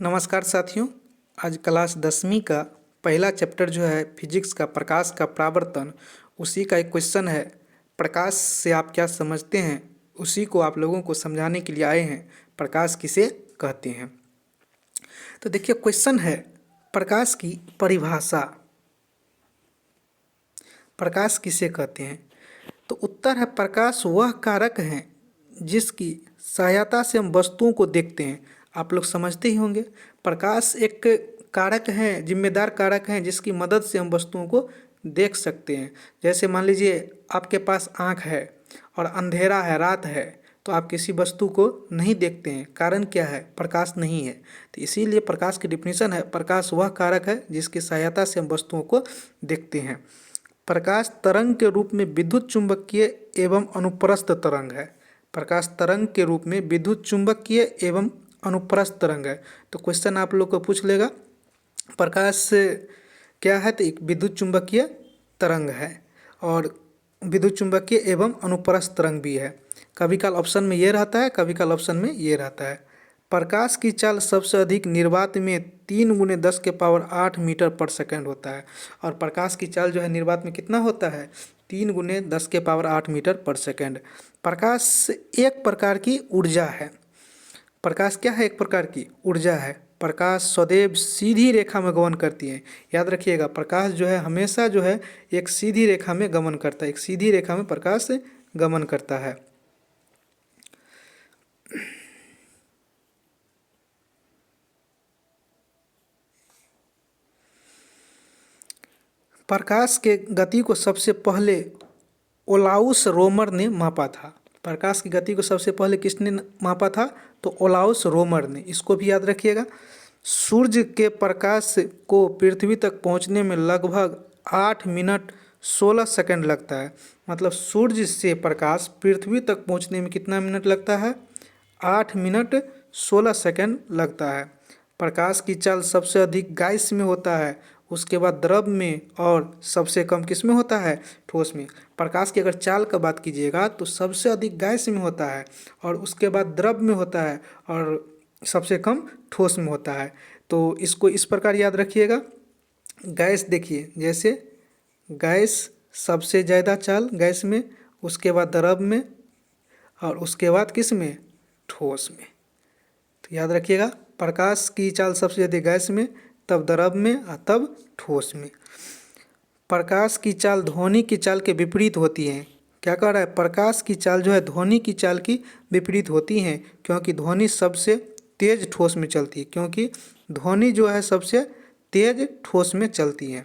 नमस्कार साथियों। आज क्लास 10वीं का पहला चैप्टर जो है फिजिक्स का प्रकाश का परावर्तन, उसी का एक क्वेश्चन है। प्रकाश से आप क्या समझते हैं, उसी को आप लोगों को समझाने के लिए आए हैं। प्रकाश किसे कहते हैं? तो देखिए क्वेश्चन है, प्रकाश की परिभाषा। प्रकाश किसे कहते हैं? तो उत्तर है, प्रकाश वह कारक है जिसकी सहायता से हम वस्तुओं को देखते हैं। आप लोग समझते ही होंगे, प्रकाश एक कारक है, जिम्मेदार कारक है, जिसकी मदद से हम वस्तुओं को देख सकते हैं। जैसे मान लीजिए आपके पास आँख है और अंधेरा है, रात है, तो आप किसी वस्तु को नहीं देखते हैं। कारण क्या है? प्रकाश नहीं है। तो इसीलिए प्रकाश की डिफिनीशन है, प्रकाश वह कारक है जिसकी सहायता से हम वस्तुओं को देखते हैं। प्रकाश तरंग के रूप में विद्युत चुंबकीय एवं अनुप्रस्थ तरंग है। प्रकाश तरंग के रूप में विद्युत चुंबकीय एवं अनुप्रस्थ तरंग है। तो क्वेश्चन आप लोग को पूछ लेगा, प्रकाश क्या है? तो एक विद्युत चुंबकीय तरंग है और विद्युत चुंबकीय एवं अनुप्रस्थ तरंग भी है। कभी काल ऑप्शन में ये रहता है, कभी काल ऑप्शन में ये रहता है। प्रकाश की चाल सबसे अधिक निर्वात में 3×10⁸ मीटर पर सेकंड होता है। और प्रकाश की चाल जो है निर्वात में कितना होता है? 3×10⁸ मीटर पर सेकंड। प्रकाश एक प्रकार की ऊर्जा है। प्रकाश क्या है? एक प्रकार की ऊर्जा है। प्रकाश सदैव सीधी रेखा में गमन करती है। याद रखिएगा, प्रकाश जो है हमेशा जो है एक सीधी रेखा में गमन करता है। एक सीधी रेखा में प्रकाश गमन करता है। प्रकाश के गति को सबसे पहले ओलाउस रोमर ने मापा था। प्रकाश की गति को सबसे पहले किसने मापा था? तो ओलाउस रोमर ने। इसको भी याद रखिएगा। सूर्य के प्रकाश को पृथ्वी तक पहुंचने में लगभग 8 मिनट 16 सेकंड लगता है। मतलब सूर्य से प्रकाश पृथ्वी तक पहुंचने में कितना मिनट लगता है? 8 मिनट 16 सेकंड लगता है। प्रकाश की चाल सबसे अधिक गैस में होता है, उसके बाद द्रव में, और सबसे कम किस में होता है? ठोस में। प्रकाश की अगर चाल का बात कीजिएगा तो सबसे अधिक गैस में होता है, और उसके बाद द्रव में होता है, और सबसे कम ठोस में होता है। तो इसको इस प्रकार याद रखिएगा। गैस देखिए, जैसे गैस सबसे ज़्यादा चाल गैस में, उसके बाद द्रव में, और उसके बाद किस में? ठोस में। तो याद रखिएगा, प्रकाश की चाल सबसे ज़्यादा गैस में, तब द्रव में, और तब ठोस में। प्रकाश की चाल ध्वनि की चाल के विपरीत होती है। क्या कह रहा है? प्रकाश की चाल जो है ध्वनि की चाल की विपरीत होती है, क्योंकि ध्वनि सबसे तेज ठोस में चलती है। क्योंकि ध्वनि जो है सबसे तेज ठोस में चलती है।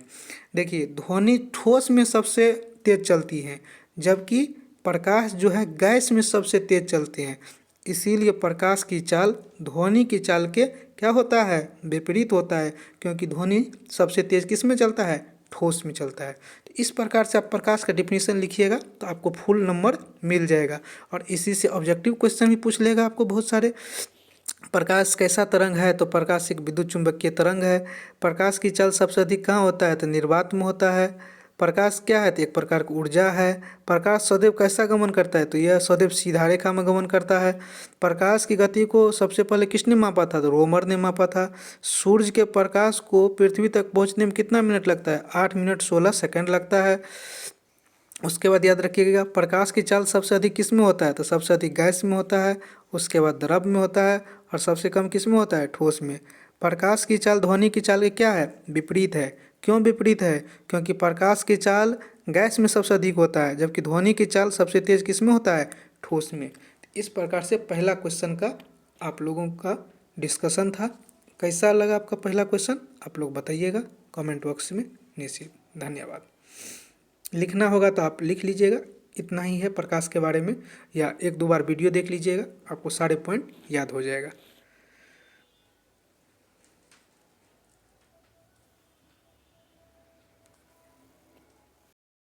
देखिए, ध्वनि ठोस में सबसे तेज चलती है, जबकि प्रकाश जो है गैस में सबसे तेज चलते हैं। इसीलिए प्रकाश की चाल ध्वनि की चाल के क्या होता है? विपरीत होता है, क्योंकि ध्वनि सबसे तेज किस में चलता है? ठोस में चलता है। तो इस प्रकार से आप प्रकाश का डिफिनीशन लिखिएगा तो आपको फुल नंबर मिल जाएगा। और इसी से ऑब्जेक्टिव क्वेश्चन भी पूछ लेगा आपको बहुत सारे। प्रकाश कैसा तरंग है? तो प्रकाश एक विद्युत चुंबकीय तरंग है। प्रकाश की चाल सबसे अधिक कहाँ होता है? तो निर्वात में होता है। प्रकाश क्या है? तो एक प्रकार की ऊर्जा है। प्रकाश सदैव कैसा गमन करता है? तो यह सदैव सीधा रेखा में गमन करता है। प्रकाश की गति को सबसे पहले किसने मापा था? तो रोमर ने मापा था। सूर्य के प्रकाश को पृथ्वी तक पहुंचने में कितना मिनट लगता है? 8 मिनट 16 सेकंड लगता है। उसके बाद याद रखिएगा, प्रकाश की चाल सबसे अधिक किस में होता है? तो सबसे अधिक गैस में होता है, उसके बाद द्रव में होता है, और सबसे कम किस में होता है? ठोस में। प्रकाश की चाल ध्वनि की चाल के क्या है? विपरीत है। क्यों विपरीत है? क्योंकि प्रकाश की चाल गैस में सबसे अधिक होता है, जबकि ध्वनि की चाल सबसे तेज किस में होता है? ठोस में। इस प्रकार से पहला क्वेश्चन का आप लोगों का डिस्कशन था। कैसा लगा आपका पहला क्वेश्चन? आप लोग बताइएगा कमेंट बॉक्स में निश्चित। धन्यवाद। लिखना होगा तो आप लिख लीजिएगा। इतना ही है प्रकाश के बारे में, या 1-2 बार वीडियो देख लीजिएगा, आपको सारे पॉइंट याद हो जाएगा।